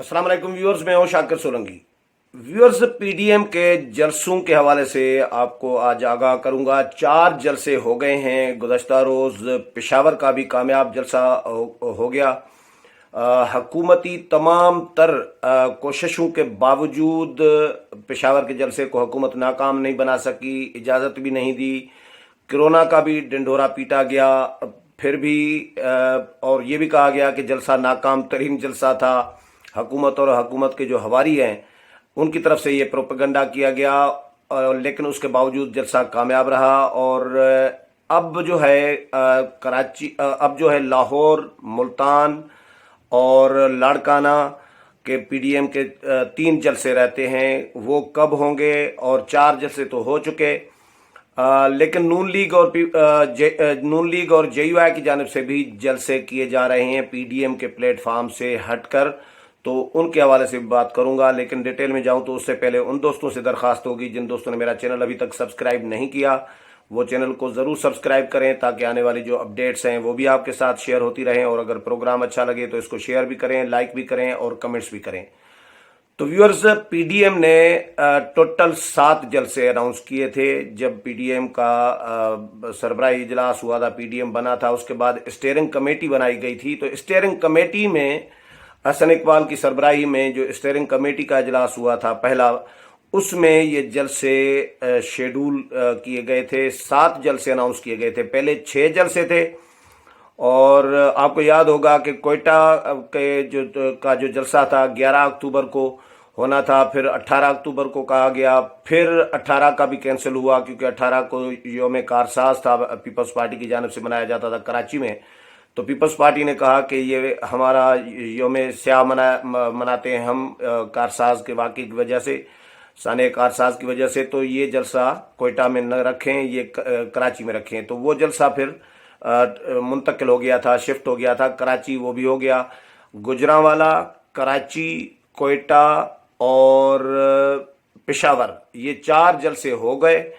अस्सलाम वालेकुम व्यूअर्स, मैं हूं शाकिर सोलंकी। व्यूअर्स, पीडीएम के जलसों के हवाले से आपको आज आगाह करूंगा। 4 जलसे हो गए हैं। गुज़श्ता रोज़ पेशावर का भी कामयाब जलसा हो गया। हकूमती तमाम तर कोशिशों के बावजूद पेशावर के जलसे को हुकूमत नाकाम नहीं बना सकी, इजाज़त भी नहीं दी। कोरोना का भी ढिंढोरा पीटा गया, फिर भी और ये भी कहा गया कि जलसा नाकाम तरीन जलसा था। हुकूमत और हुकूमत के जो हवारी हैं उनकी तरफ से ये प्रोपेगेंडा किया गया, लेकिन उसके बावजूद जलसा कामयाब रहा। और अब जो है कराची, अब जो है लाहौर, मुल्तान और लाड़काना के पीडीएम के 3 जलसे रहते हैं। वो कब होंगे? और 4 जलसे तो हो चुके, लेकिन नून लीग और जेयूआई की जानिब से भी जलसे किए जा रहे हैं पीडीएम के प्लेटफॉर्म से हटकर। तो उनके हवाले से भी बात करूंगा, लेकिन डिटेल में जाऊं तो उससे पहले उन दोस्तों से दरखास्त होगी जिन दोस्तों ने मेरा चैनल अभी तक सब्सक्राइब नहीं किया, वो चैनल को ज़रूर सब्सक्राइब करें ताकि आने वाली जो अपडेट्स हैं वो भी आपके साथ शेयर होती रहें। और अगर प्रोग्राम अच्छा लगे तो इसको शेयर भी करें, लाइक भी करें और कमेंट्स भी करें। तो व्यूअर्स, पीडीएम ने टोटल 7 जलसे अनाउंस किए थे। जब पीडीएम का सरबराही इजलास हुआ था, पीडीएम बना था, उसके बाद स्टीयरिंग कमेटी बनाई गई थी। तो स्टीयरिंग कमेटी में हसन इकबाल की सरबराही में जो स्टीयरिंग कमेटी का इजलास हुआ था पहला, उसमें ये जलसे शेड्यूल किए गए थे। 7 जलसे अनाउंस किए गए थे। पहले 6 जलसे थे। और आपको याद होगा कि कोयटा के जो जलसा था 11 अक्टूबर को होना था, फिर 18 अक्टूबर को कहा गया, फिर 18 का भी कैंसिल हुआ क्योंकि 18 को योम कारसाज था, पीपल्स पार्टी की जानिब से मनाया जाता था कराची में। तो पीपल्स पार्टी ने कहा कि ये हमारा योम स्याह मनाते हैं हम कारसाज के वाक़े की वजह से, साने कारसाज की वजह से, तो ये जलसा कोयटा में न रखें, ये कराची में रखें। तो वो जलसा फिर मुंतकिल हो गया था, शिफ्ट हो गया था कराची, वो भी हो गया। गुजरांवाला, कराची, कोयटा और पेशावर, ये 4 जलसे हो गए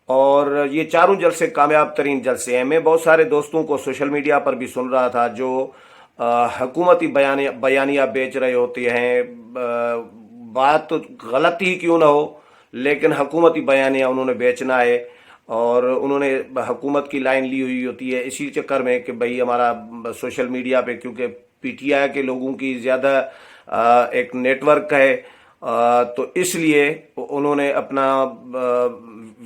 और ये चारों जलसे कामयाब तरीन जलसे हैं। मैं बहुत सारे दोस्तों को सोशल मीडिया पर भी सुन रहा था जो हुकूमती बयानिया बेच रहे होते हैं। बात तो गलत ही क्यों ना हो, लेकिन हुकूमती बयानिया उन्होंने बेचना है और उन्होंने हुकूमत की लाइन ली हुई होती है इसी चक्कर में कि भाई हमारा सोशल मीडिया पे, क्योंकि पीटीआई के लोगों की ज़्यादा एक नेटवर्क है, तो इसलिए उन्होंने अपना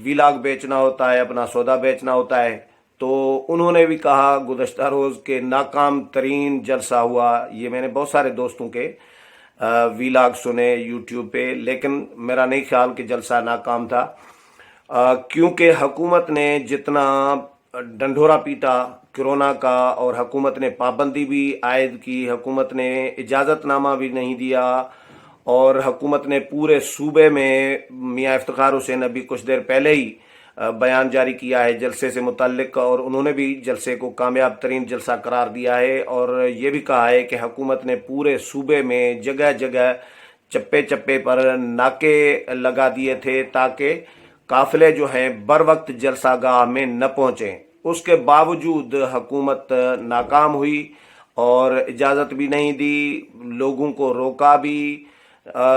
विलाग बेचना होता है, अपना सौदा बेचना होता है। तो उन्होंने भी कहा गुज़श्ता रोज़ के नाकाम तरीन जलसा हुआ। ये मैंने बहुत सारे दोस्तों के विलाग सुने यूट्यूब पे, लेकिन मेरा नहीं ख्याल कि जलसा नाकाम था, क्योंकि हुकूमत ने जितना डंडोरा पीटा कोरोना का, और हुकूमत ने पाबंदी भी आयद की, हुकूमत ने इजाज़तनामा भी नहीं दिया, और हुकूमत ने पूरे सूबे में मियाँ इफ्तिखार हुसैन अभी कुछ देर पहले ही बयान जारी किया है जलसे से मुतल्लिक, और उन्होंने भी जलसे को कामयाब तरीन जलसा करार दिया है। और ये भी कहा है कि हुकूमत ने पूरे सूबे में जगह जगह चप्पे चप्पे पर नाके लगा दिए थे ताकि काफिले जो हैं बर वक्त जलसागाह में न पहुँचें। उसके बावजूद हुकूमत नाकाम हुई और इजाज़त भी नहीं दी, लोगों को रोका भी,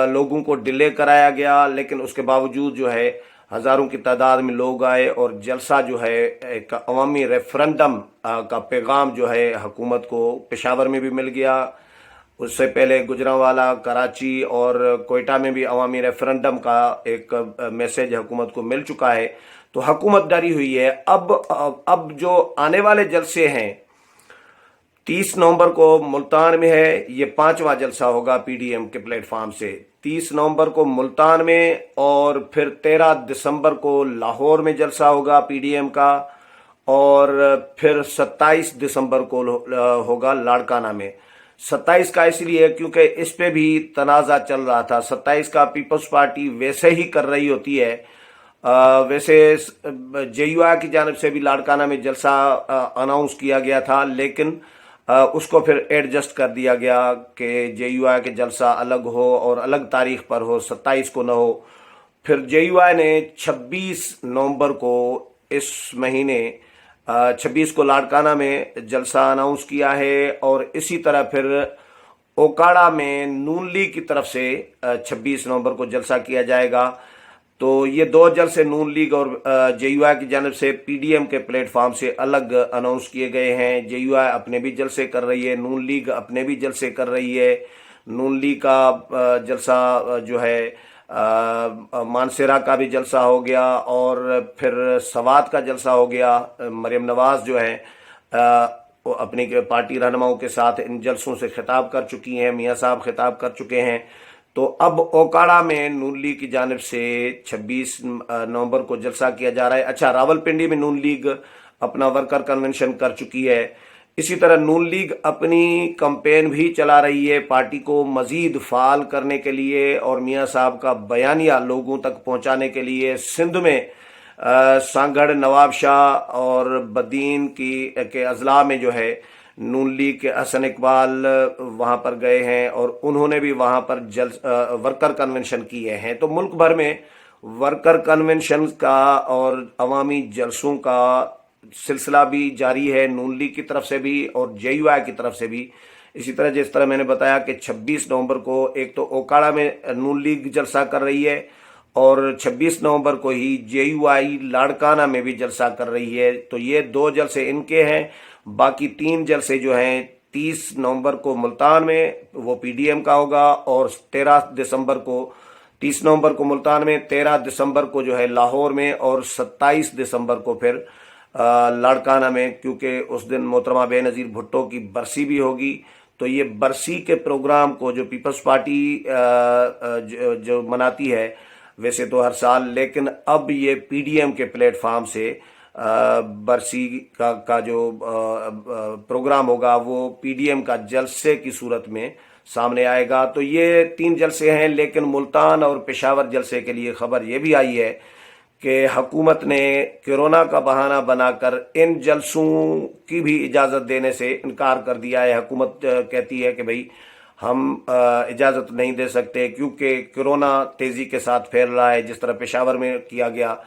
लोगों को डिले कराया गया, लेकिन उसके बावजूद जो है हज़ारों की तादाद में लोग आए और जलसा जो है एक अवामी रेफरेंडम का पैगाम जो है हुकूमत को पेशावर में भी मिल गया। उससे पहले गुजरांवाला, कराची और कोयटा में भी अवामी रेफरेंडम का एक मैसेज हुकूमत को मिल चुका है। तो हुकूमत डरी हुई है। अब जो आने वाले जलसे हैं, 30 नवंबर को मुल्तान में है, ये 5वां जलसा होगा पीडीएम के प्लेटफॉर्म से। 30 नवंबर को मुल्तान में, और फिर 13 दिसंबर को लाहौर में जलसा होगा पीडीएम का, और फिर 27 दिसंबर को होगा लाड़काना में। 27 का इसलिए क्योंकि इस पे भी तनाज़ा चल रहा था। 27 का पीपल्स पार्टी वैसे ही कर रही होती है, वैसे जेयूआई की जानिब से भी लाड़काना में जलसा अनाउंस किया गया था, लेकिन उसको फिर एडजस्ट कर दिया गया कि जेयूआई के जलसा अलग हो और अलग तारीख पर हो, 27 को न हो। फिर जेयूआई ने 26 नवंबर को इस महीने 26 को लाड़काना में जलसा अनाउंस किया है, और इसी तरह फिर ओकाड़ा में नून लीग की तरफ से 26 नवंबर को जलसा किया जाएगा। तो ये दो जलसे नून लीग और जेयूआई की जानिब से पीडीएम के प्लेटफॉर्म से अलग अनाउंस किए गए हैं। जेयूआई अपने भी जलसे कर रही है, नून लीग अपने भी जलसे कर रही है। नून लीग का जलसा जो है मानसेरा का भी जलसा हो गया और फिर सवात का जलसा हो गया। मरियम नवाज जो है वो अपनी पार्टी रहनुमाओं के साथ इन जलसों से खिताब कर चुकी हैं, मियाँ साहब खिताब कर चुके हैं। तो अब ओकाड़ा में नून लीग की जानिब से 26 नवंबर को जलसा किया जा रहा है। अच्छा, रावलपिंडी में नून लीग अपना वर्कर कन्वेंशन कर चुकी है। इसी तरह नून लीग अपनी कैंपेन भी चला रही है पार्टी को मजीद फाल करने के लिए और मियाँ साहब का बयानिया लोगों तक पहुंचाने के लिए। सिंध में सांगड़, नवाबशाह और बदीन के अजला में जो है नून लीग के हसन इकबाल वहां पर गए हैं और उन्होंने भी वहां पर वर्कर कन्वेंशन किए हैं। तो मुल्क भर में वर्कर कन्वेंशन का और अवामी जलसों का सिलसिला भी जारी है, नून लीग की तरफ से भी और जेयूआई की तरफ से भी। इसी तरह जिस तरह मैंने बताया कि 26 नवंबर को एक तो ओकाड़ा में नून लीग जलसा कर रही है और 26 नवंबर को ही जेयूआई लाड़काना में भी जलसा कर रही है। तो ये दो जलसे इनके हैं। बाकी 3 जलसे जो हैं 30 नवंबर को मुल्तान में वो पीडीएम का होगा और 30 नवंबर को मुल्तान में, 13 दिसंबर को जो है लाहौर में और 27 दिसंबर को फिर लाड़काना में, क्योंकि उस दिन मोहतरमा बेनज़ीर भुट्टो की बरसी भी होगी। तो ये बरसी के प्रोग्राम को जो पीपल्स पार्टी जो मनाती है वैसे तो हर साल, लेकिन अब ये पीडीएम के प्लेटफॉर्म से बरसी का जो प्रोग्राम होगा वो पीडीएम का जलसे की सूरत में सामने आएगा। तो ये 3 जलसे हैं। लेकिन मुल्तान और पेशावर जलसे के लिए खबर ये भी आई है कि हुकूमत ने कोरोना का बहाना बनाकर इन जलसों की भी इजाज़त देने से इनकार कर दिया है। हुकूमत कहती है कि भाई हम इजाज़त नहीं दे सकते क्योंकि कोरोना तेज़ी के साथ फैल रहा है, जिस तरह पेशावर में किया गया।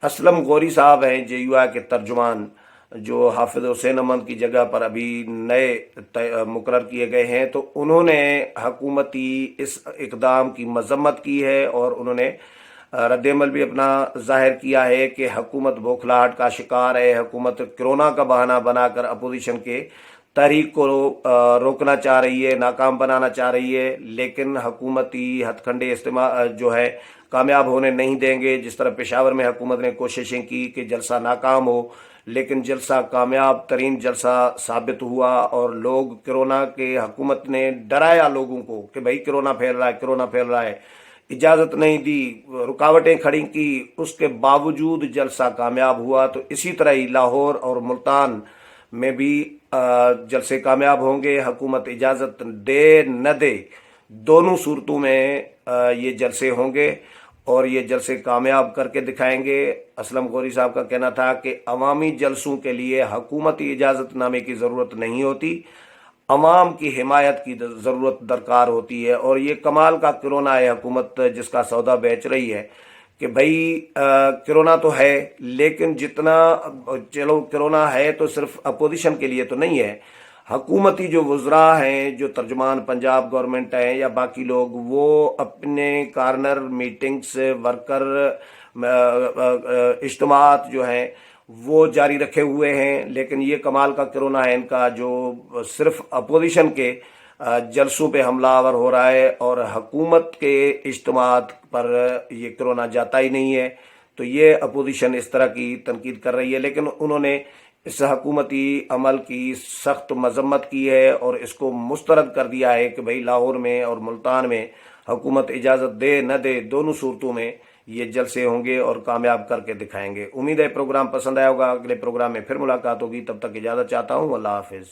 असलम गौरी साहब हैं जेयूआई के तर्जुमान, जो हाफिज हुसैन अहमद की जगह पर अभी नए मुकर्रर किए गए हैं। तो उन्होंने हुकूमती इस इकदाम की मजम्मत की है और उन्होंने रद्द-ए-अमल भी अपना जाहिर किया है कि हुकूमत बौखलाहट का शिकार है। हुकूमत कोरोना का बहाना बनाकर अपोजिशन के तहरीक को रोकना चाह रही है, नाकाम बनाना चाह रही है, लेकिन हुकूमती हथकंडे इस्तेमाल जो है कामयाब होने नहीं देंगे। जिस तरह पेशावर में हुकूमत ने कोशिशें की कि जलसा नाकाम हो, लेकिन जलसा कामयाब तरीन जलसा साबित हुआ और लोग कोरोना के, हुकूमत ने डराया लोगों को कि भाई कोरोना फैल रहा है, कोरोना फैल रहा है, इजाज़त नहीं दी, रुकावटें खड़ी की, उसके बावजूद जलसा कामयाब हुआ। तो इसी तरह ही लाहौर और मुल्तान में भी जलसे कामयाब होंगे। हुकूमत इजाज़त दे न दे, दोनों सूरतों में ये जलसे होंगे और ये जलसे कामयाब करके दिखाएंगे। असलम गौरी साहब का कहना था कि अवामी जलसों के लिए हुकूमती इजाज़तनामे की ज़रूरत नहीं होती, अवाम की हिमायत की ज़रूरत दरकार होती है। और ये कमाल का कोरोना है हुकूमत जिसका सौदा बेच रही है कि भाई कोरोना तो है, लेकिन जितना, चलो कोरोना है तो सिर्फ अपोजिशन के लिए तो नहीं है। हुकूमती जो वज़रा हैं, जो तर्जुमान पंजाब गवर्नमेंट हैं या बाकी लोग, वो अपने कार्नर मीटिंग्स, वर्कर इज्तिमात जो हैं वो जारी रखे हुए हैं। लेकिन ये कमाल का कोरोना है इनका जो सिर्फ अपोजिशन के जलसों पे हमलावर हो रहा है और हुकूमत के इज्तिमात पर ये कोरोना जाता ही नहीं है। तो ये अपोजिशन इस तरह की तनकीद कर रही है, लेकिन उन्होंने इस हुकूमती अमल की सख्त मजम्मत की है और इसको मुस्तरद कर दिया है कि भाई लाहौर में और मुल्तान में हुकूमत इजाज़त दे न दे, दोनों सूरतों में ये जलसे होंगे और कामयाब करके दिखाएंगे। उम्मीद है प्रोग्राम पसंद आया होगा। अगले प्रोग्राम में फिर मुलाकात होगी, तब तक इजाज़त चाहता हूँ। अल्लाह हाफिज़।